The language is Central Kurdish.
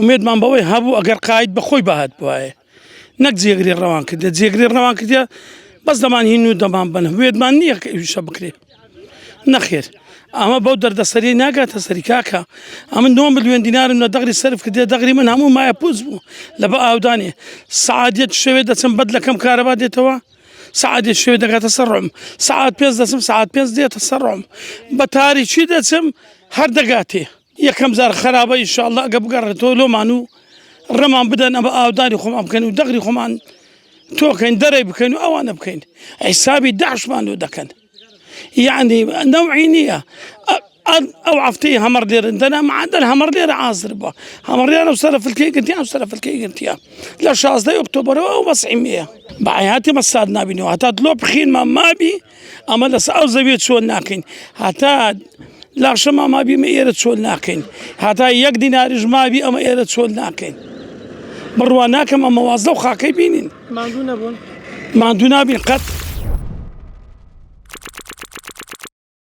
ومێدمان بەوەی هەبوو ئەگەر قاید بەخۆی بەهات بواە نەک جێگری ڕەوان کردێت جێگری ڕەوان کردە بەس دەمان هین و دەمان بنە وێدمان نییە کە ئیشە بکرێ نەخێر ئەمە بەو دەردەسەری ناگاتە سەری کاکە ئەمە 9 ملیۆن دینارم لە دەغری سەرف کردێ دەغری من هەموو مایە پوز بوو لە بە ئاودانێ سعادێت شوێ دەچم بەد لەکەم کارەبا دێتەوە سعادێت شوێ دەگاتە سەر ڕۆم سعات 5 دەچم سعات 5 دێتە سەر ڕۆم بە تاریکی دەچم هەر دەگاتێ یەکەم زار خراپە ئینشاءالله ئەگە بگەڕێتەوە لۆمان و ڕەمان بدەن ئەمە ئاودانی خۆمان بکەن و دەغری خۆمان تۆکەین دەرەی بکەین و ئەوانە بکەین حیسابی داعشمان لۆ دەکەن يعني نوعي نية أو عفتي همر دير عندنا معدل همر دير عازر با همر دير وصرف الكي قلتي أو صرف الكي قلتي لا شاز ده أكتوبر أو بس عمية بعياتي مساد نابيني وحتى طلب بخين ما بي أما لس أو زبيت شو ناكين حتى لا شما ما بي ما يرد شو ناكين حتى يك دينار ما بي أما يرد شو ناكين مرواناكم أما واصلوا خاكي بينين ما عندنا بون ما عندنا بين قط